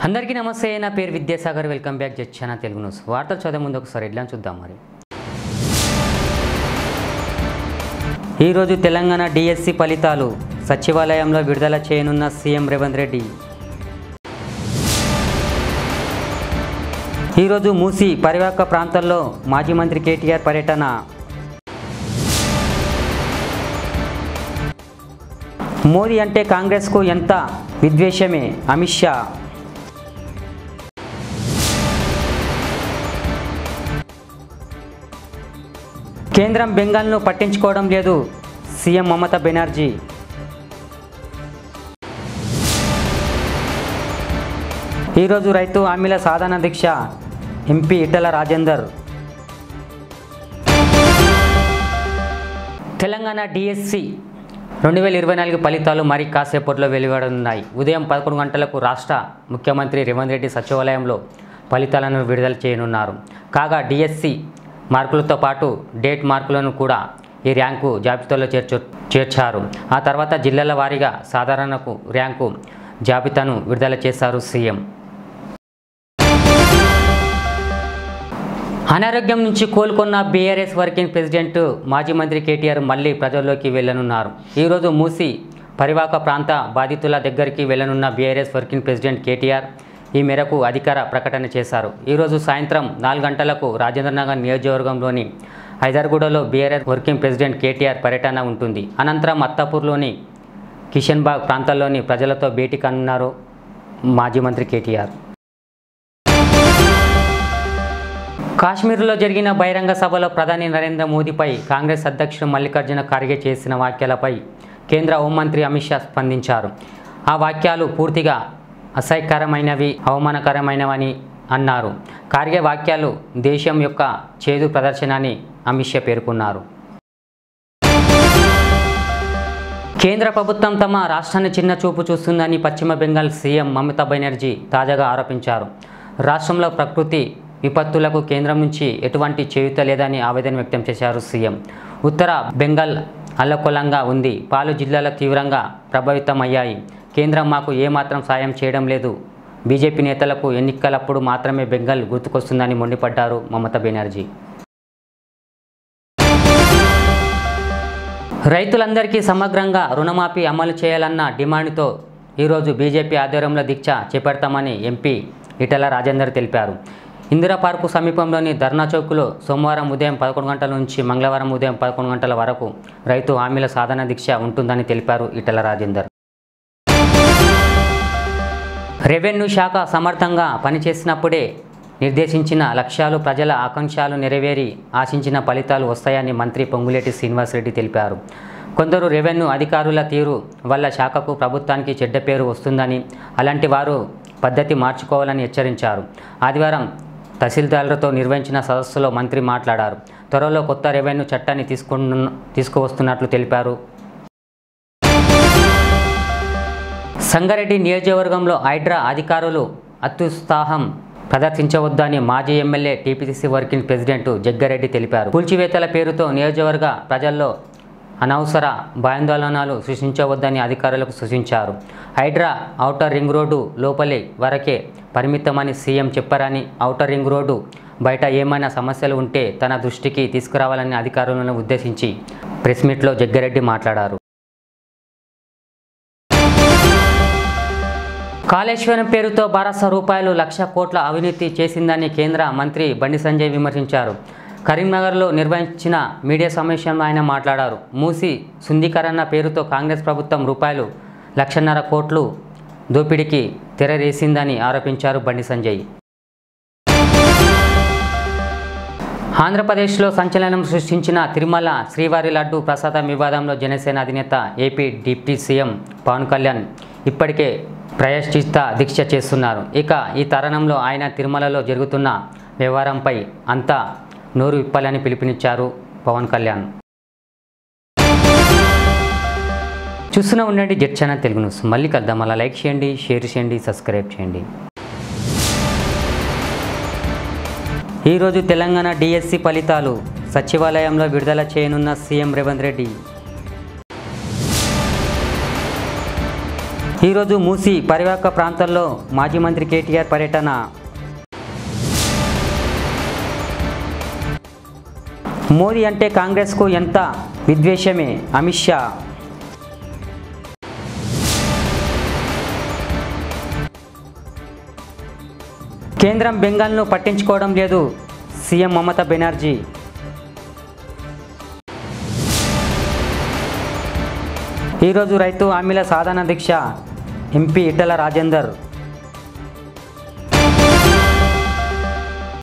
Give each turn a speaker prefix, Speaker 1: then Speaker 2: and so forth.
Speaker 1: అందరికీ నమస్తే. నా పేరు విద్యాసాగర్. వెల్కమ్ బ్యాక్ జడ్చానా తెలుగు న్యూస్. వార్తలు చదివే ముందు ఒకసారి హెడ్లైన్స్ చూద్దాం. మరి ఈరోజు తెలంగాణ డిఎస్సి ఫలితాలు సచివాలయంలో విడుదల చేయనున్న సీఎం రేవంత్ రెడ్డి. ఈరోజు మూసి పరివాహక ప్రాంతాల్లో మాజీ మంత్రి కేటీఆర్ పర్యటన. మోదీ అంటే కాంగ్రెస్కు ఎంత విద్వేషమే అమిత్ షా. కేంద్రం బెంగాల్ను పట్టించుకోవడం లేదు సీఎం మమతా బెనర్జీ. ఈరోజు రైతు హామీల సాధన దీక్ష ఎంపీ ఈటెల రాజేందర్. తెలంగాణ డిఎస్సి 2024 ఫలితాలు మరి కాసేపట్లో వెలువడనున్నాయి. ఉదయం 11 గంటలకు రాష్ట్ర ముఖ్యమంత్రి రేవంత్ రెడ్డి సచివాలయంలో ఫలితాలను విడుదల చేయనున్నారు. కాగా డిఎస్సి మార్కులతో పాటు డేట్ మార్కులను కూడా ఈ ర్యాంకు జాబితాలో చేర్చారు. ఆ తర్వాత జిల్లాల వారీగా సాధారణకు ర్యాంకు జాబితాను విడుదల చేశారు సీఎం. అనారోగ్యం నుంచి కోలుకున్న బీఆర్ఎస్ వర్కింగ్ ప్రెసిడెంట్ మాజీ మంత్రి కేటీఆర్ మళ్ళీ ప్రజల్లోకి వెళ్లనున్నారు. ఈరోజు మూసి పరివాహక ప్రాంత బాధితుల దగ్గరికి వెళ్లనున్న బీఆర్ఎస్ వర్కింగ్ ప్రెసిడెంట్ కేటీఆర్ ఈ మేరకు అధికార ప్రకటన చేశారు. ఈరోజు సాయంత్రం 4 గంటలకు రాజేంద్రనగర్ నియోజకవర్గంలోని హైదర్గూడలో బీఆర్ఎస్ వర్కింగ్ ప్రెసిడెంట్ కేటీఆర్ పర్యటన ఉంటుంది. అనంతరం అత్తాపూర్లోని కిషన్బాగ్ ప్రాంతాల్లోని ప్రజలతో భేటీ కానున్నారు మాజీ మంత్రి కేటీఆర్. కాశ్మీర్లో జరిగిన బహిరంగ సభలో ప్రధాని నరేంద్ర మోదీపై కాంగ్రెస్ అధ్యక్షుడు మల్లికార్జున ఖర్గే చేసిన వ్యాఖ్యలపై కేంద్ర హోంమంత్రి అమిత్ షా స్పందించారు. ఆ వాక్యాలు పూర్తిగా అసహ్యకరమైనవి, అవమానకరమైనవని అన్నారు. ఖర్గే వాక్యాలు దేశం యొక్క చేదు ప్రదర్శన అని అమిత్ షా పేర్కొన్నారు. కేంద్ర ప్రభుత్వం తమ రాష్ట్రాన్ని చిన్న చూపు చూస్తుందని పశ్చిమ బెంగాల్ సీఎం మమతా బెనర్జీ తాజాగా ఆరోపించారు. రాష్ట్రంలో ప్రకృతి విపత్తులకు కేంద్రం నుంచి ఎటువంటి చేయూత లేదని ఆవేదన వ్యక్తం చేశారు సీఎం. ఉత్తర బెంగాల్ అల్లకొల్లంగా ఉంది. పాలు జిల్లాలు తీవ్రంగా ప్రభావితమయ్యాయి. కేంద్రం మాకు ఏమాత్రం సాయం చేయడం లేదు. బీజేపీ నేతలకు ఎన్నికలప్పుడు మాత్రమే బెంగాల్ గుర్తుకొస్తుందని మండిపడ్డారు మమతా బెనర్జీ. రైతులందరికీ సమగ్రంగా రుణమాఫీ అమలు చేయాలన్న డిమాండ్తో ఈరోజు బీజేపీ ఆధ్వర్యంలో దీక్ష చేపడతామని ఎంపీ ఈటెల రాజేందర్ తెలిపారు. ఇందిరా పార్కు సమీపంలోని ధర్నా చౌక్లో సోమవారం ఉదయం 11 గంటల నుంచి మంగళవారం ఉదయం 11 గంటల వరకు రైతు హామీల సాధన దీక్ష ఉంటుందని తెలిపారు ఈటెల రాజేందర్. రెవెన్యూ శాఖ సమర్థంగా పనిచేసినప్పుడే నిర్దేశించిన లక్ష్యాలు, ప్రజల ఆకాంక్షలు నెరవేరి ఆశించిన ఫలితాలు వస్తాయని మంత్రి పొంగులేటి శ్రీనివాసరెడ్డి తెలిపారు. కొందరు రెవెన్యూ అధికారుల తీరు వల్ల శాఖకు, ప్రభుత్వానికి చెడ్డ పేరు వస్తుందని, అలాంటి వారు పద్ధతి మార్చుకోవాలని హెచ్చరించారు. ఆదివారం తహసీల్దార్లతో నిర్వహించిన సదస్సులో మంత్రి మాట్లాడారు. త్వరలో కొత్త రెవెన్యూ చట్టాన్ని తీసుకువస్తున్నట్లు తెలిపారు. సంగారెడ్డి నియోజకవర్గంలో హైడ్రా అధికారులు అత్యుత్సాహం ప్రదర్శించవద్దని మాజీ MLA TPCC working president Jaggareddy తెలిపారు. కూల్చివేతల పేరుతో నియోజకవర్గ ప్రజల్లో అనవసర భయాందోళనలు సృష్టించవద్దని అధికారులకు సూచించారు. హైడ్రా ఔటర్ రింగ్ రోడ్డు లోపలి వరకే పరిమితమని సీఎం చెప్పారని, ఔటర్ రింగ్ రోడ్డు బయట ఏమైనా సమస్యలు ఉంటే తన దృష్టికి తీసుకురావాలని అధికారులను ఉద్దేశించి ప్రెస్ మీట్లో జగ్గారెడ్డి మాట్లాడారు. కాళేశ్వరం పేరుతో రూ. 1,00,000 కోట్ల అవినీతి చేసిందని కేంద్ర మంత్రి బండి సంజయ్ విమర్శించారు. కరీంనగర్లో నిర్వహించిన మీడియా సమావేశంలో ఆయన మాట్లాడారు. మూసి శుద్ధీకరణ పేరుతో కాంగ్రెస్ ప్రభుత్వం ₹1,50,000 కోట్లు దోపిడీకి తెరవేసిందని ఆరోపించారు బండి సంజయ్. ఆంధ్రప్రదేశ్లో సంచలనం సృష్టించిన తిరుమల శ్రీవారి లడ్డు ప్రసాదం వివాదంలో జనసేన అధినేత, AP deputy CM Pawan Kalyan ఇప్పటికే ప్రాయశ్చిత్త దీక్ష చేస్తున్నారు. ఇక ఈ తరుణంలో ఆయన తిరుమలలో జరుగుతున్న వ్యవహారంపై అంతా నోరు విప్పాలని పిలుపునిచ్చారు పవన్ కళ్యాణ్. చూస్తూనే ఉండండి జడ్చానా తెలుగు న్యూస్. మళ్ళీ కలుద్దాం. అలా లైక్ చేయండి, షేర్ చేయండి, సబ్స్క్రైబ్ చేయండి. ఈరోజు తెలంగాణ డిఎస్సి ఫలితాలు సచివాలయంలో విడుదల చేయనున్న సీఎం రేవంత్ రెడ్డి. ఈరోజు మూసి పరివాహక ప్రాంతాల్లో మాజీ మంత్రి కేటీఆర్ పర్యటన. మోదీ అంటే కాంగ్రెస్కు ఎంత విద్వేషమే అమిత్ షా. కేంద్రం బెంగాల్ను పట్టించుకోవడం లేదు సీఎం మమతా బెనర్జీ. ఈరోజు రైతు హామీల సాధన దీక్ష ఎంపీ ఈటెల రాజేందర్.